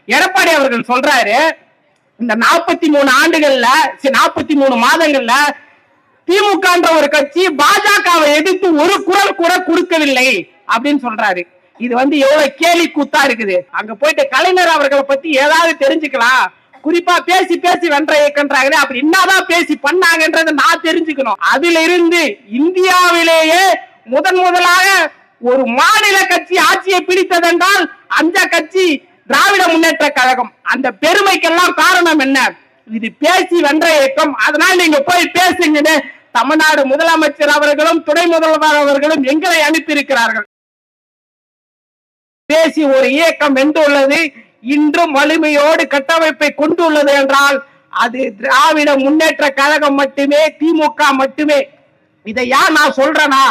எடப்பாடி அவர்கள் சொல்றாரு, இந்த 43 ஆண்டுகள்ல 43 மாதங்கள்ல திமுக ஒரு கட்சி பாஜகவை எதிர்த்து ஒரு குரல் கூட கொடுக்கவில்லை அப்படின்னு சொல்றாரு. இது எவ்வளவு கேலி கூத்தா இருக்குது. அங்க போயிட்டு கலைஞர் அவர்களை பத்தி ஏதாவது தெரிஞ்சுக்கலாம். குறிப்பா பேசி பேசி வென்ற இயக்கன்றாங்களே, அப்படி என்னதான் பேசி பண்ணாங்கன்றதை நான் தெரிஞ்சுக்கணும். அதுல இருந்து இந்தியாவிலேயே முதலாக ஒரு மாநில கட்சி ஆட்சியை பிடித்ததென்றால் அந்த கட்சி திராவிட முன்னேற்ற கழகம். அந்த பெருமைக்கெல்லாம் காரணம் என்ன? இது பேசி வென்ற இயக்கம். அதனால் நீங்க போய் பேசுங்கன்னு தமிழ்நாடு முதலமைச்சர் அவர்களும் துணை முதல்வர் அவர்களும் எங்களை அனுப்பியிருக்கிறார்கள். பேசி ஒரு இயக்கம் வென்றுள்ளது, இன்றும் வலிமையோடு கட்டமைப்பை கொண்டுள்ளது என்றால் அது திராவிட முன்னேற்ற கழகம் மட்டுமே, திமுக மட்டுமே. இதை யார் நான் சொல்றேன்னா,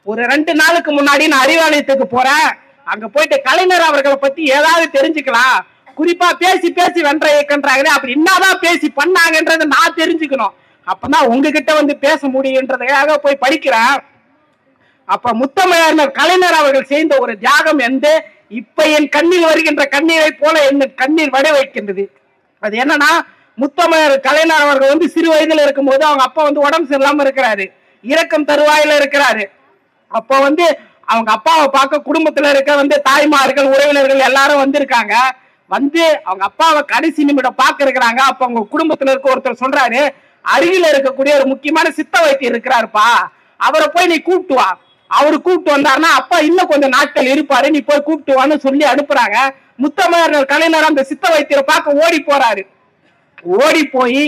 ஒரு 2 நாளுக்கு முன்னாடி நான் அறிவாலயத்துக்கு போறேன். அங்க போயிட்டு கலைஞர் அவர்களை பத்தி ஏதாவது தெரிஞ்சுக்கலாம். குறிப்பா பேசி பேசி வென்ற இயக்கன்றாங்களே, அப்படி என்னதான் பேசி பண்ணாங்கன்றதை நான் தெரிஞ்சுக்கணும். அப்பதான் உங்ககிட்ட பேச முடியுன்றதுக்காக போய் படிக்கிறேன். அப்ப முத்தமிழர் கலைஞர் அவர்கள் செய்த ஒரு தியாகம் இப்ப என் கண்ணில் வருகின்ற கண்ணீரை போல என் கண்ணீர் வட வைக்கின்றது. அது என்னன்னா, முத்தமிழர் கலைஞர் அவர்கள் சிறு வயதுல இருக்கும் போது அவங்க அப்பா உடம்பு சரியில்லாம இருக்கிறாரு, இறக்கம் தருவாயில இருக்கிறாரு. அப்ப அவங்க அப்பாவை பார்க்க குடும்பத்துல இருக்க தாய்மார்கள் உறவினர்கள் எல்லாரும் வந்திருக்காங்க. அவங்க அப்பாவை கடைசி நிமிடம் பார்க்க இருக்கிறாங்க. அப்ப அவங்க குடும்பத்துல இருக்க ஒருத்தர் சொல்றாரு, அருகில இருக்கக்கூடிய ஒரு முக்கியமான சித்த வைத்தியர் இருக்கிறாருப்பா, அவரை போய் நீ கூப்பிட்டு வா. அவரு கூப்பிட்டு வந்தாருன்னா அப்பா இன்னும் கொஞ்சம் நாட்கள் இருப்பாரு, நீ போய் கூப்பிட்டு வான்னு சொல்லி அனுப்புறாங்க. முத்தமிழர் கலைஞர் அந்த சித்த வைத்தியரை பார்க்க ஓடி போறாரு. ஓடி போய்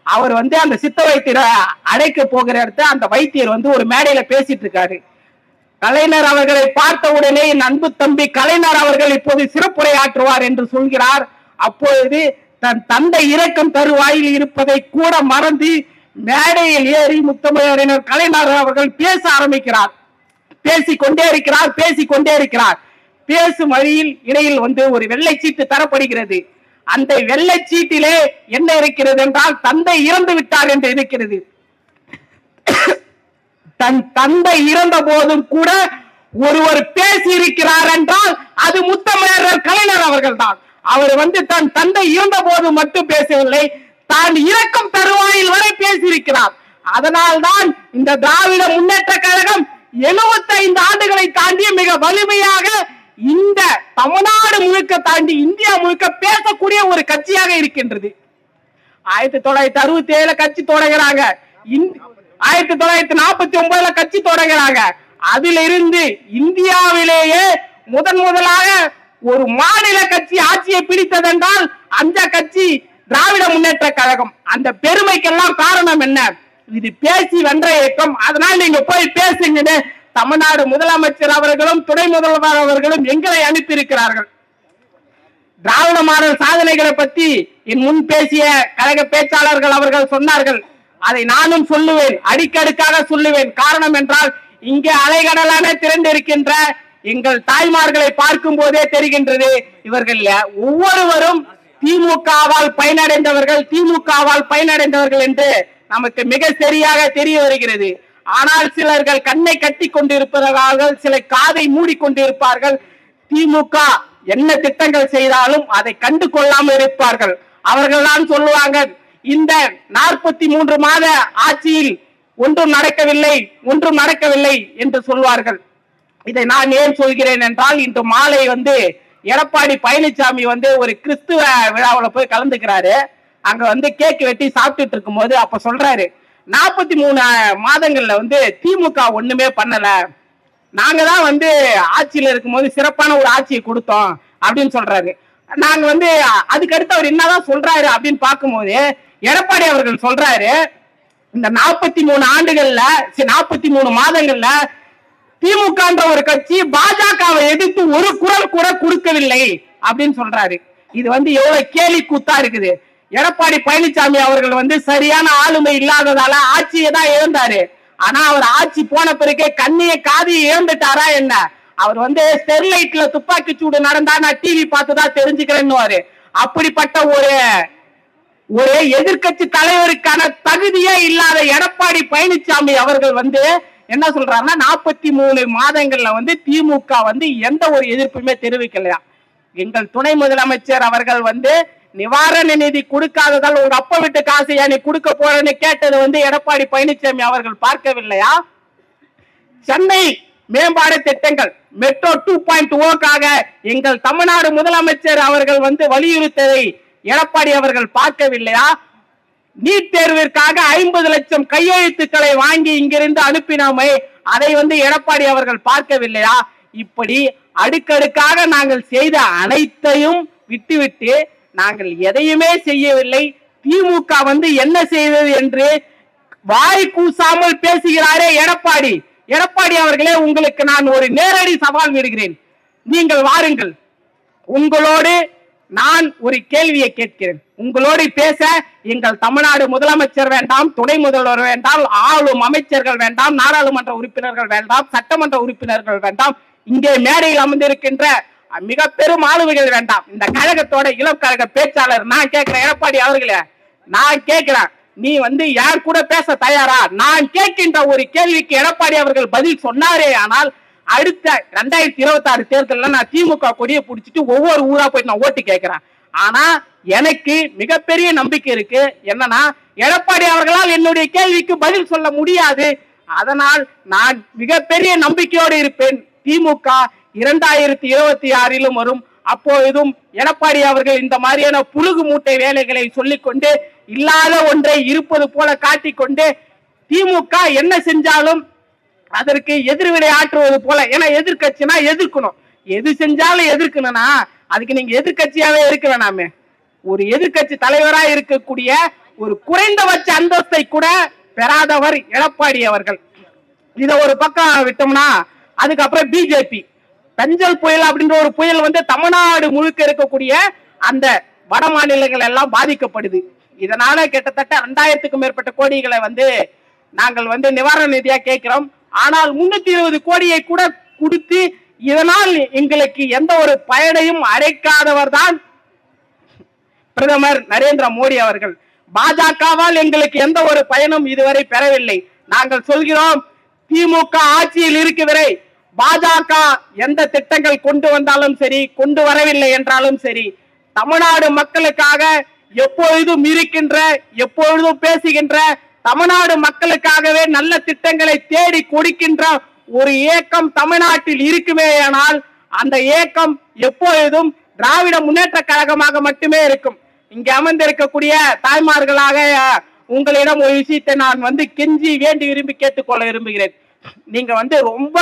அவர் அந்த சித்த வைத்தியரை அடைக்க போகிற இடத்த அந்த வைத்தியர் ஒரு மேடையில பேசிட்டு இருக்காரு. கலைஞர் அவர்களை பார்த்த உடனே என் அன்பு தம்பி கலைஞர் அவர்கள் இப்போது சிறப்புரையாற்றுவார் என்று சொல்கிறார். அப்பொழுது தன் தந்தை இறக்கம் தருவாயில் இருப்பதை கூட மறந்து மேடையில் ஏறி முத்தமிழறிஞர் கலைஞர் அவர்கள் பேச ஆரம்பிக்கிறார். பேசிக்கொண்டே இருக்கிறார். பேசும் வழியில் இடையில் ஒரு வெள்ளை சீட்டு தரப்படுகிறது. அந்த வெள்ளை சீட்டிலே என்ன இருக்கிறது என்றால், தந்தை இறந்து விட்டார் என்று இருக்கிறது. தன் தந்தை இறந்த போதும் கூட ஒருவர் பேசி இருக்கிறார் என்றால் அது முத்தமிழர் கலைஞர் அவர்கள் தான். அவர் தன் தந்தை இறந்த போது மட்டும் பேசவில்லை, தான் இறக்கும் தருவாயில் வரை பேசியிருக்கிறார். அதனால்தான் இந்த திராவிட முன்னேற்ற கழகம் 75 ஆண்டுகளை தாண்டி மிக வலிமையாக இந்த தமிழ்நாடு முழுக்க தாண்டி இந்தியா முழுக்க பேசக்கூடிய ஒரு கட்சியாக இருக்கின்றது. 1967 கட்சி தொடங்குறாங்க, 1949 கட்சி தொடங்குறாங்க. அதிலிருந்து இந்தியாவிலேயே முதலாக ஒரு மாநில கட்சி ஆட்சியை பிடித்ததென்றால் அந்த கட்சி திராவிட முன்னேற்ற கழகம். அந்த பெருமைக்கெல்லாம் காரணம் என்ன? இது பேசி வென்ற இயக்கம். அதனால் நீங்க போய் பேசுங்கன்னு தமிழ்நாடு முதலமைச்சர் அவர்களும் துணை முதல்வர் அவர்களும் எங்களை அனுப்பியிருக்கிறார்கள். திராவிட மாடல் சாதனைகளை பத்தி என் முன் பேசிய கழக பேச்சாளர்கள் அவர்கள் சொன்னார்கள். அதை நானும் சொல்லுவேன், அடிக்கடுக்காக சொல்லுவேன். காரணம் என்றால், இங்கே அலைகடலான திரண்டிருக்கின்ற எங்கள் தாய்மார்களை பார்க்கும் போதே தெரிகின்றது, இவர்கள் ஒவ்வொருவரும் திமுகவால் பயனடைந்தவர்கள் என்று நமக்கு மிக சரியாக தெரிய வருகிறது. ஆனால் சிலர்கள் கண்ணை கட்டி கொண்டிருப்பார்கள், சில காதை மூடிக்கொண்டிருப்பார்கள். திமுக என்ன திட்டங்கள் செய்தாலும் அதை கண்டு கொள்ளாமல் இருப்பார்கள். அவர்கள் தான் சொல்லுவாங்க, இந்த 43 மாத ஆட்சியில் ஒன்றும் நடக்கவில்லை என்று சொல்வார்கள். இதை நான் ஏன் சொல்கிறேன் என்றால், இன்று மாலை எடப்பாடி பழனிசாமி ஒரு கிறிஸ்துவ விழாவில் போய் கலந்துக்கிறாரு. அங்க கேக் வெட்டி சாப்பிட்டுட்டு இருக்கும் போது அப்ப சொல்றாரு, 43 மாதங்கள்ல திமுக ஒண்ணுமே பண்ணல, நாங்க தான் ஆட்சியில இருக்கும்போது சிறப்பான ஒரு ஆட்சியை கொடுத்தோம் அப்படின்னு சொல்றாரு. நாங்க அதுக்கு அடுத்து அவர் என்னதான் சொல்றாரு அப்படின்னு பார்க்கும்போது, எடப்பாடி அவர்கள் சொல்றாரு, இந்த 43 ஆண்டுகள்ல 43 மாதங்கள்ல திமுக ஒரு கட்சி பாஜகவை எதிர்த்து ஒரு குரல் கூட கொடுக்கவில்லை அப்படின்னு சொல்றாரு. இது எவ்வளவு கேலி கூத்தா இருக்குது. எடப்பாடி பழனிசாமி அவர்கள் சரியான ஆளுமை இல்லாததால ஆட்சியை தான் இழந்தாரு. ஆனா அவர் ஆட்சி போன பிறகு கண்ணிய காதி இழந்துட்டாரா என்ன? அவர் ஸ்டெர்லைட்ல துப்பாக்கி சூடு நடந்தா நான் டிவி பார்த்துதான் தெரிஞ்சுக்கிறேன்னு. அப்படிப்பட்ட ஒரு எதிர்கட்சி தலைவருக்கான தகுதியே இல்லாத எடப்பாடி பழனிசாமி அவர்கள் என்ன சொல்றாருன்னா, 43 மாதங்கள்ல திமுக எந்த ஒரு எதிர்ப்புமே தெரிவிக்கலையா. எங்கள் துணை முதலமைச்சர் அவர்கள் நிவாரண நிதி கொடுக்காததால் உங்க அப்பா வீட்டு காசு நீ கொடுக்க போறேன்னு கேட்டது எடப்பாடி பழனிசாமி அவர்கள் பார்க்கவில்லையா? சென்னை மேம்பாடு திட்டங்கள் மெட்ரோ 2.0க்காக எங்கள் தமிழ்நாடு முதலமைச்சர் அவர்கள் வலியுறுத்ததை எடப்பாடி அவர்கள் பார்க்கவில்லையா? நீட் தேர்விற்காக 50 லட்சம் கையெழுத்துக்களை வாங்கி இங்கிருந்து அனுப்பினோமே அதை எடப்பாடி அவர்கள் பார்க்கவில்லையா? இப்படி அடுக்கடுக்காக நாங்கள் செய்த அனைத்தையும் விட்டுவிட்டு நாங்கள் எதையுமே செய்யவில்லை. திமுக என்ன செய்தது என்று வாய் கூசாமல் பேசுகிறாரே எடப்பாடி. எடப்பாடி அவர்களே, உங்களுக்கு நான் ஒரு நேரடி சவால் விடுகிறேன். நீங்கள் வாருங்கள், உங்களோடு நான் ஒரு கேள்வியை கேட்கிறேன். உங்களோடு பேச எங்கள் தமிழ்நாடு முதலமைச்சர் வேண்டாம், துணை முதல்வர் வேண்டாம், ஆளும் அமைச்சர்கள் வேண்டாம், நாடாளுமன்ற உறுப்பினர்கள் வேண்டாம், சட்டமன்ற உறுப்பினர்கள் வேண்டாம், இங்கே மேடையில் அமர்ந்திருக்கின்ற மிக பெரும் ஆளுமைகள் வேண்டாம். இந்த கழகத்தோட இளம் கழக பேச்சாளர் நான் கேட்கிறேன், எடப்பாடி அவர்களே, நான் கேட்கிறேன், நீ யார் கூட பேச தயாரா? நான் கேட்கின்ற ஒரு கேள்விக்கு எடப்பாடி அவர்கள் பதில் சொன்னாரே ஆனால் அடுத்த 2026 தேர்தலில் நான் திமுக கொடியை பிடிச்சிட்டு ஒவ்வொரு ஊரா போய் நான் ஓட்டு கேட்கிறேன். ஆனா எனக்கு மிகப்பெரிய நம்பிக்கை இருக்கு. என்னன்னா, எடப்பாடி அவர்களால் என்னுடைய கேள்விக்கு பதில் சொல்ல முடியாது. அதனால் நான் மிகப்பெரிய நம்பிக்கையோடு இருப்பேன். திமுக 2026 வரும். அப்போதும் எடப்பாடி அவர்கள் இந்த மாதிரியான புழுகு மூட்டை வேலைகளை சொல்லிக்கொண்டு இல்லாத ஒன்றை இருப்பது போல காட்டிக்கொண்டு திமுக என்ன செஞ்சாலும் அதற்கு எதிர்வினை ஆற்றுவது போல, ஏன்னா எதிர்கட்சினா எதிர்க்கணும், எது செஞ்சாலும் எதிர்க்கணும்னா அதுக்கு நீங்க எதிர்கட்சியாவே இருக்க வேணாமே. ஒரு எதிர்கட்சி தலைவராக இருக்கக்கூடிய ஒரு குறைந்தபட்ச அந்தஸ்தை கூட பெறாதவர் எடப்பாடி அவர்கள். இத ஒரு பக்கம் விட்டோம்னா அதுக்கப்புறம் பிஜேபி பெஞ்சல் புயல் அப்படின்ற ஒரு புயல் தமிழ்நாடு முழுக்க இருக்கக்கூடிய அந்த வட மாநிலங்கள் எல்லாம் பாதிக்கப்படுது. இதனால கிட்டத்தட்ட 2000க்கும் மேற்பட்ட கோடிகளை நாங்கள் நிவாரண நிதியா கேட்கிறோம். ஆனால் 320 கோடியை கூட கொடுத்து இதனால் எங்களுக்கு எந்த ஒரு பயனையும் அடைக்காதவர் தான் பிரதமர் நரேந்திர மோடி அவர்கள். பாஜகவால் எங்களுக்கு எந்த ஒரு பயனும் இதுவரை பெறவில்லை. நாங்கள் சொல்கிறோம், திமுக ஆட்சியில் இருக்கிறவரை பாஜக எந்த திட்டங்கள் கொண்டு வந்தாலும் சரி, கொண்டு வரவில்லை என்றாலும் சரி, தமிழ்நாடு மக்களுக்காக எப்பொழுதும் இருக்கின்ற, எப்பொழுதும் பேசுகின்ற, தமிழ்நாடு மக்களுக்காகவே நல்ல திட்டங்களை தேடி கொடுக்கின்ற ஒரு இயக்கம் தமிழ்நாட்டில் இருக்குமே. ஆனால் அந்த இயக்கம் எப்பொழுதும் திராவிட முன்னேற்ற கழகமாக மட்டுமே இருக்கும். இங்க அமர்ந்திருக்கக்கூடிய தாய்மார்களாக உங்களிடம் ஒரு விஷயத்தை நான் கெஞ்சி வேண்டி விரும்பி கேட்டுக்கொள்ள விரும்புகிறேன். நீங்க ரொம்ப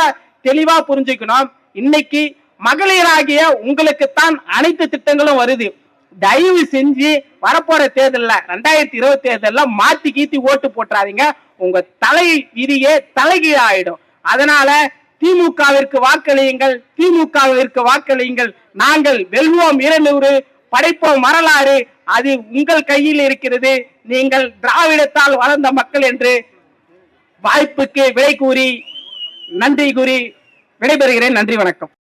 தெளிவா புரிஞ்சுக்கணும். இன்னைக்கு மகளிராகிய உங்களுக்குத்தான் அனைத்து திட்டங்களும் வருது. தயவு செஞ்சு வரப்போற தேர்தல்ல 2020 தேர்தல்ல மாத்தி கீத்தி ஓட்டு போட்டுறாதீங்க. உங்க தலை விதியே தலைகீழாயிடும். அதனால திமுகவிற்கு வாக்களியுங்கள், திமுகவிற்கு வாக்களியுங்கள். நாங்கள் வெல்வோம் 200, படைப்போம் வரலாறு. அது உங்கள் கையில் இருக்கிறது. நீங்கள் திராவிடத்தால் வளர்ந்த மக்கள் என்று வாய்ப்புக்கு விடை கூறி நன்றி கூறி விடைபெறுகிறேன். நன்றி, வணக்கம்.